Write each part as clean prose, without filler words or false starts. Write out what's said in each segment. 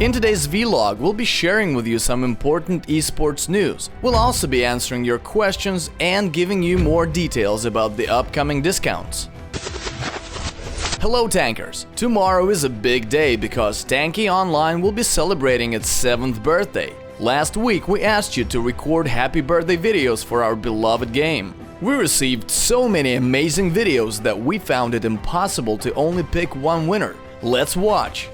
In today's vlog, we'll be sharing with you some important esports news. We'll also be answering your questions and giving you more details about the upcoming discounts. Hello Tankers! Tomorrow is a big day because Tanki Online will be celebrating its 7th birthday. Last week we asked you to record happy birthday videos for our beloved game. We received so many amazing videos that we found it impossible to only pick one winner. Let's watch!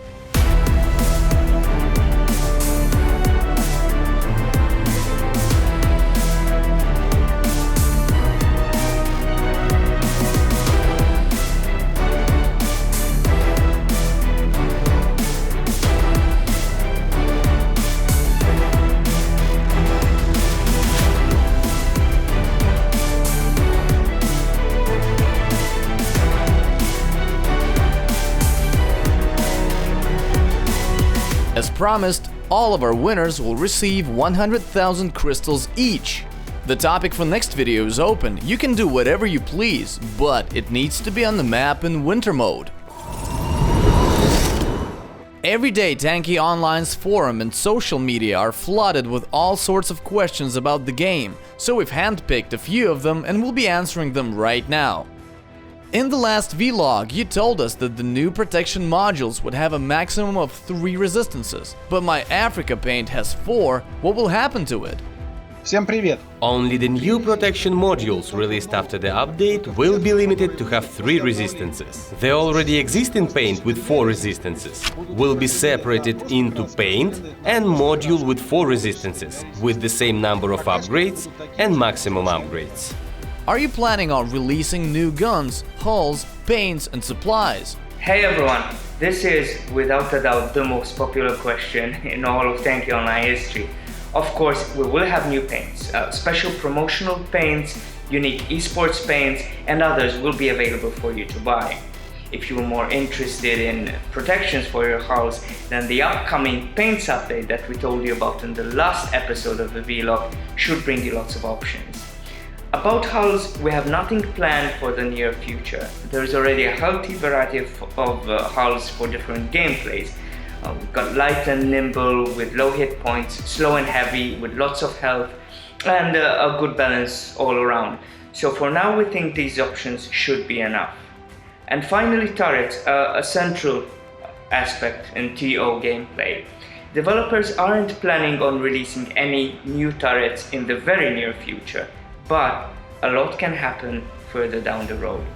As promised, all of our winners will receive 100,000 crystals each. The topic for next video is open. You can do whatever you please, but it needs to be on the map in winter mode. Every day Tanki Online's forum and social media are flooded with all sorts of questions about the game, so we've handpicked a few of them and we'll be answering them right now. In the last vlog, you told us that the new protection modules would have a maximum of 3 resistances, but my Africa paint has 4. What will happen to it? Всем привет! Only the new protection modules released after the update will be limited to have 3 resistances. The already existing paint with 4 resistances will be separated into paint and module with 4 resistances, with the same number of upgrades and maximum upgrades. Are you planning on releasing new guns, hulls, paints and supplies? Hey everyone, this is without a doubt the most popular question in all of Tanki Online history. Of course, we will have new paints, special promotional paints, unique esports paints and others will be available for you to buy. If you're more interested in protections for your hulls, then the upcoming paints update that we told you about in the last episode of the vlog should bring you lots of options. About hulls, we have nothing planned for the near future. There is already a healthy variety of hulls for different gameplays. We've got light and nimble with low hit points, slow and heavy with lots of health, and a good balance all around. So for now we think these options should be enough. And finally turrets, a central aspect in TO gameplay. Developers aren't planning on releasing any new turrets in the very near future, but a lot can happen further down the road.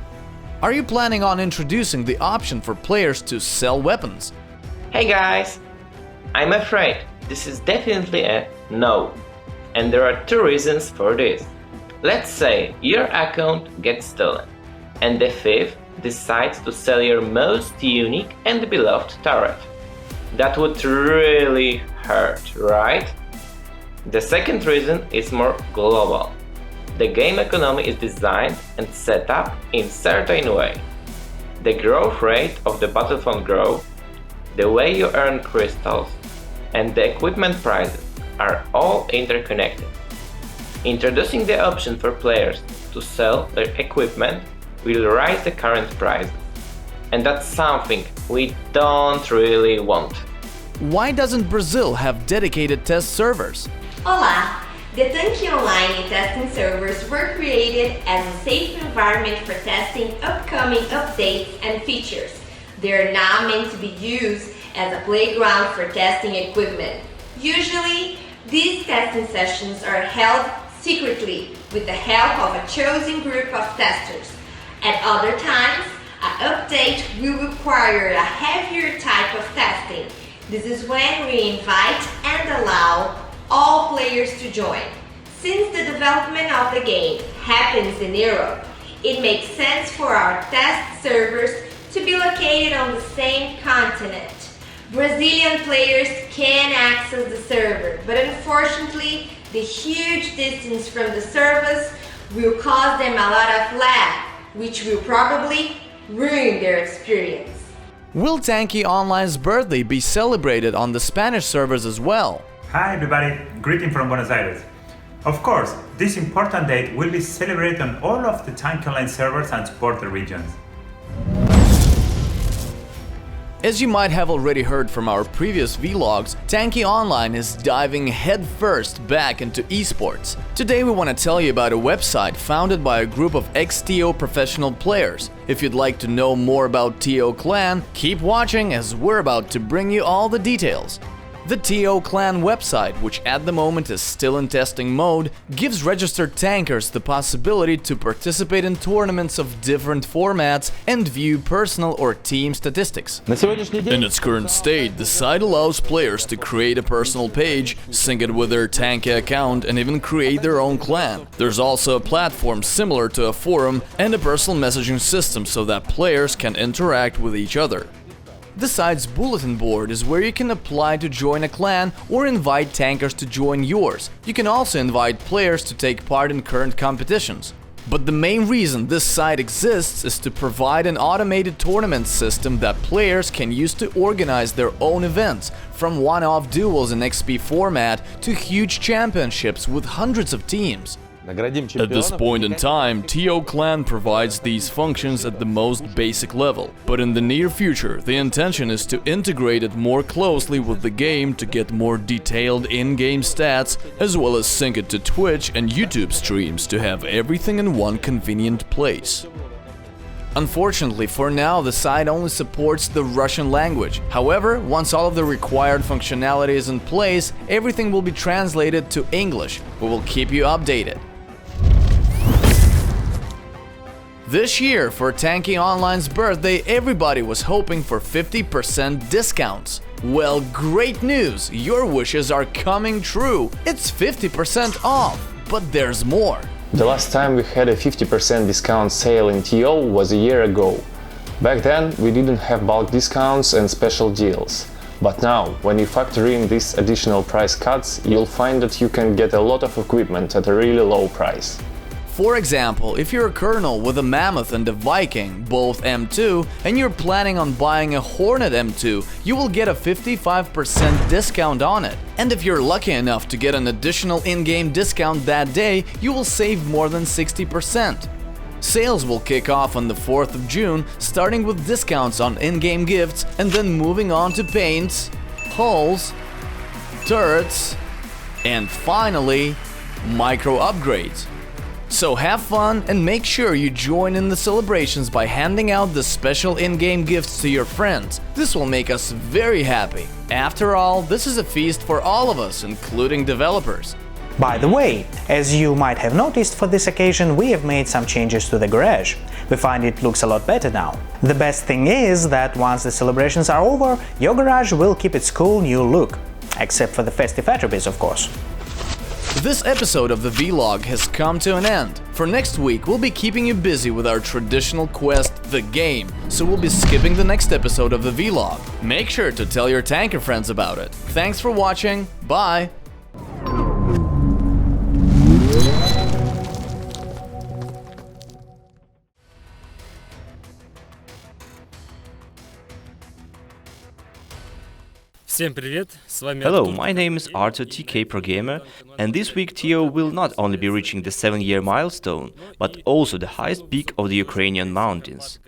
Are you planning on introducing the option for players to sell weapons? Hey guys! I'm afraid this is definitely a no. And there are 2 reasons for this. Let's say your account gets stolen, and the thief decides to sell your most unique and beloved turret. That would really hurt, right? The second reason is more global. The game economy is designed and set up in certain way. The growth rate of the Battlefront growth, the way you earn crystals, and the equipment prices are all interconnected. Introducing the option for players to sell their equipment will raise the current prices, and that's something we don't really want. Why doesn't Brazil have dedicated test servers? Olá! The Tanki Online testing servers were created as a safe environment for testing upcoming updates and features. They are now meant to be used as a playground for testing equipment. Usually, these testing sessions are held secretly with the help of a chosen group of testers. At other times, an update will require a heavier type of testing. This is when we invite and allow all players to join. Since the development of the game happens in Europe, it makes sense for our test servers to be located on the same continent. Brazilian players can access the server, but unfortunately, the huge distance from the servers will cause them a lot of lag, which will probably ruin their experience. Will Tanki Online's birthday be celebrated on the Spanish servers as well? Hi everybody, greeting from Buenos Aires. Of course, this important date will be celebrated on all of the Tanki Online servers and supported regions. As you might have already heard from our previous vlogs, Tanki Online is diving headfirst back into esports. Today we want to tell you about a website founded by a group of ex-TO professional players. If you'd like to know more about TO Clan, keep watching as we're about to bring you all the details. The TO Clan website, which at the moment is still in testing mode, gives registered tankers the possibility to participate in tournaments of different formats and view personal or team statistics. In its current state, the site allows players to create a personal page, sync it with their Tanki account, and even create their own clan. There's also a platform similar to a forum and a personal messaging system so that players can interact with each other. The site's bulletin board is where you can apply to join a clan or invite tankers to join yours. You can also invite players to take part in current competitions. But the main reason this site exists is to provide an automated tournament system that players can use to organize their own events, from one-off duels in XP format to huge championships with hundreds of teams. At this point in time, TO Clan provides these functions at the most basic level, but in the near future, the intention is to integrate it more closely with the game to get more detailed in-game stats, as well as sync it to Twitch and YouTube streams to have everything in one convenient place. Unfortunately, for now, the site only supports the Russian language. However, once all of the required functionality is in place, everything will be translated to English. We will keep you updated. This year, for Tanki Online's birthday, everybody was hoping for 50% discounts. Well, great news! Your wishes are coming true! It's 50% off! But there's more! The last time we had a 50% discount sale in TO was a year ago. Back then we didn't have bulk discounts and special deals. But now, when you factor in these additional price cuts, you'll find that you can get a lot of equipment at a really low price. For example, if you're a Colonel with a Mammoth and a Viking, both M2, and you're planning on buying a Hornet M2, you will get a 55% discount on it. And if you're lucky enough to get an additional in-game discount that day, you will save more than 60%. Sales will kick off on the 4th of June, starting with discounts on in-game gifts and then moving on to paints, hulls, turrets, and finally, micro upgrades. So have fun and make sure you join in the celebrations by handing out the special in-game gifts to your friends. This will make us very happy. After all, this is a feast for all of us, including developers. By the way, as you might have noticed, for this occasion we have made some changes to the garage. We find it looks a lot better now. The best thing is that once the celebrations are over, your garage will keep its cool new look. Except for the festive attributes, of course. This episode of the vlog has come to an end. For next week, we'll be keeping you busy with our traditional quest, The Game, so we'll be skipping the next episode of the vlog. Make sure to tell your tanker friends about it. Thanks for watching, bye! Hello, my name is Arthur TK Pro Gamer, and this week TO will not only be reaching the 7-year milestone, but also the highest peak of the Ukrainian mountains.